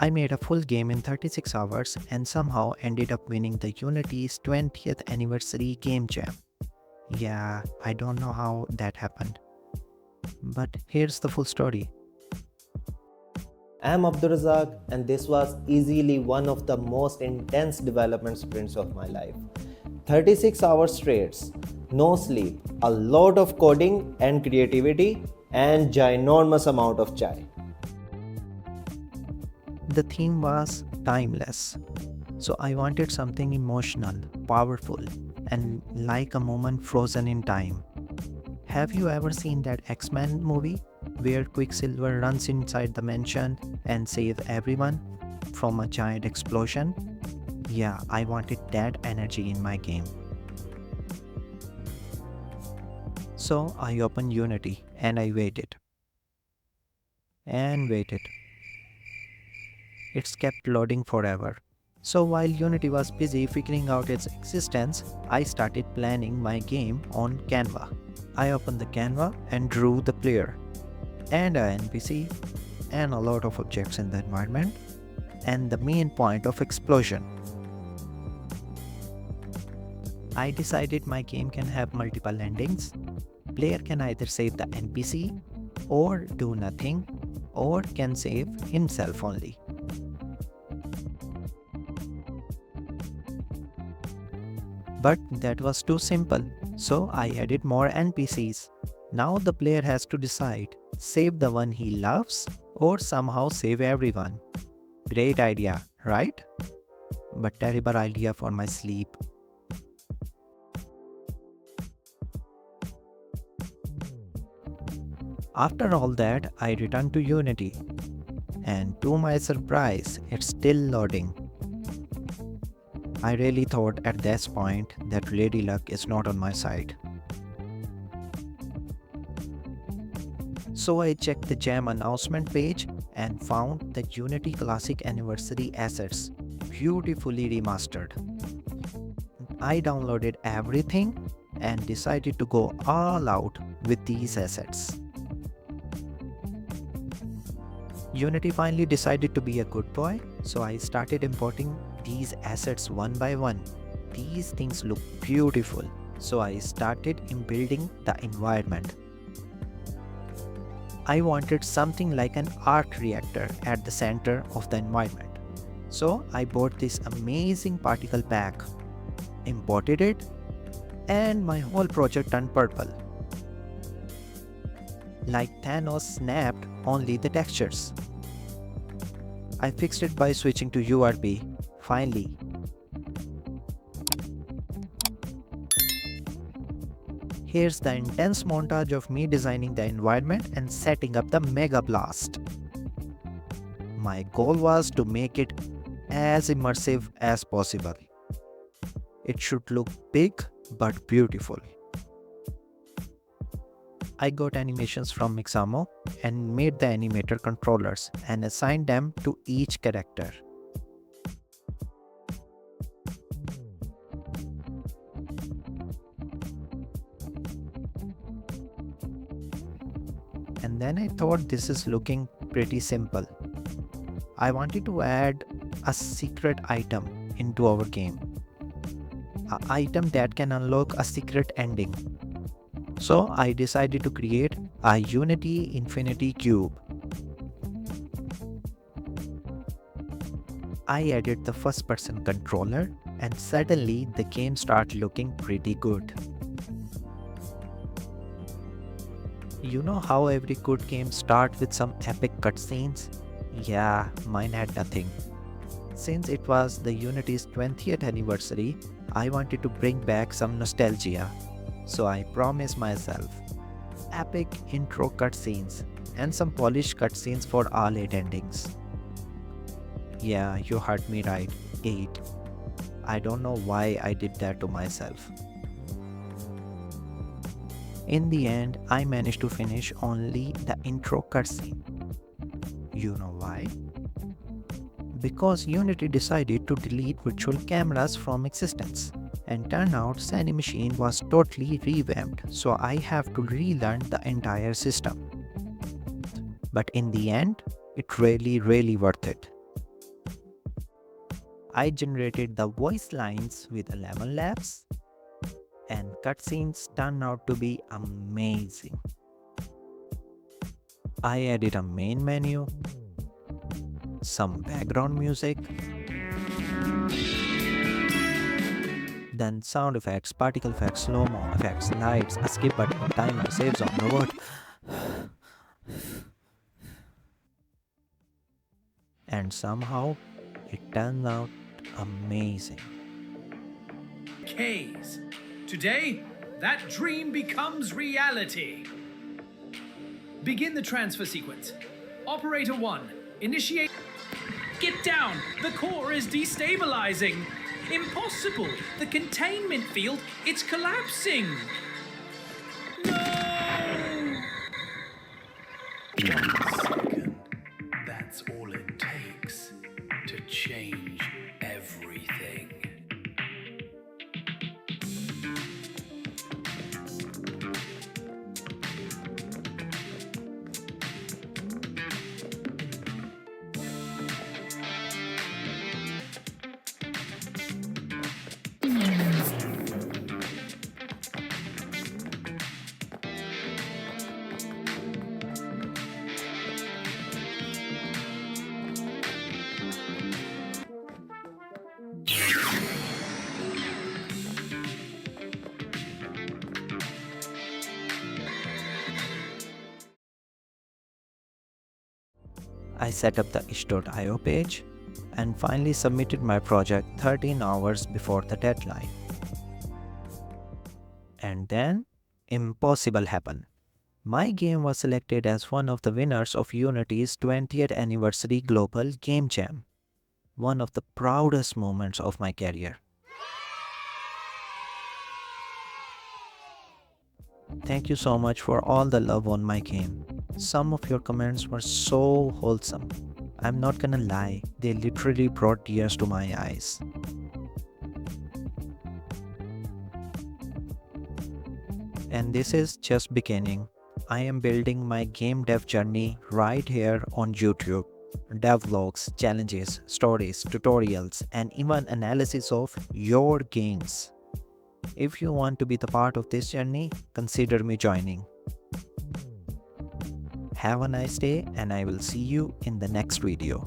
I made a full game in 36 hours and somehow ended up winning the Unity's 20th anniversary game jam. Yeah, I don't know how that happened. But here's the full story. I'm Abdurazak, and this was easily one of the most intense development sprints of my life. 36 hours straight, no sleep, a lot of coding and creativity, and ginormous amount of chai. The theme was timeless. So I wanted something emotional, powerful, and like a moment frozen in time. Have you ever seen that X-Men movie where Quicksilver runs inside the mansion and saves everyone from a giant explosion? Yeah, I wanted that energy in my game. So I opened Unity and I waited and waited. It's kept loading forever. So while Unity was busy figuring out its existence, I started planning my game on Canva. I opened the Canva and drew the player and a NPC and a lot of objects in the environment and the main point of explosion. I decided my game can have multiple endings. Player can either save the NPC or do nothing or can save himself only. But that was too simple, so I added more NPCs. Now the player has to decide, save the one he loves or somehow save everyone. Great idea, right? But terrible idea for my sleep. After all that, I returned to Unity, and to my surprise, it's still loading. I really thought at this point that Lady Luck is not on my side. So I checked the Jam announcement page and found the Unity Classic Anniversary assets, beautifully remastered. I downloaded everything and decided to go all out with these assets. Unity finally decided to be a good boy, so I started importing these assets one by one. These things look beautiful, so I started in building the environment. I wanted something like an arc reactor at the center of the environment. So I bought this amazing particle pack, imported it, and my whole project turned purple. Like Thanos snapped only the textures. I fixed it by switching to URB, finally. Here's the intense montage of me designing the environment and setting up the Mega Blast. My goal was to make it as immersive as possible. It should look big but beautiful. I got animations from Mixamo and made the animator controllers and assigned them to each character. And then I thought this is looking pretty simple. I wanted to add a secret item into our game. An item that can unlock a secret ending. So I decided to create a Unity Infinity Cube. I added the first person controller and suddenly the game started looking pretty good. You know how every good game starts with some epic cutscenes? Yeah, mine had nothing. Since it was the Unity's 20th anniversary, I wanted to bring back some nostalgia. So I promised myself epic intro cutscenes and some polished cutscenes for all 8 endings. Yeah, you heard me right, 8. I don't know why I did that to myself. In the end, I managed to finish only the intro cutscene. You know why? Because Unity decided to delete virtual cameras from existence. And turned out Cinemachine was totally revamped, so I have to relearn the entire system. But in the end, it really worth it. I generated the voice lines with ElevenLabs, and cutscenes turned out to be amazing. I added a main menu, some background music, then sound effects, particle effects, slow-mo effects, lights, a skip button, timer, save zone, robot. And somehow it turned out amazing. K's. Today, that dream becomes reality. Begin the transfer sequence. Operator 1, initiate. Get down! The core is destabilizing! Impossible! The containment field, it's collapsing! No! 1 second. That's all it takes to change everything. I set up the itch.io page and finally submitted my project 13 hours before the deadline. And then, impossible happened. My game was selected as one of the winners of Unity's 20th anniversary Global Game Jam, one of the proudest moments of my career. Thank you so much for all the love on my game. Some of your comments were so wholesome. I'm not gonna lie, they literally brought tears to my eyes. And this is just beginning. I am building my game dev journey right here on YouTube. Dev vlogs, challenges, stories, tutorials, and even analysis of your games. If you want to be the part of this journey, consider me joining. Have a nice day, and I will see you in the next video.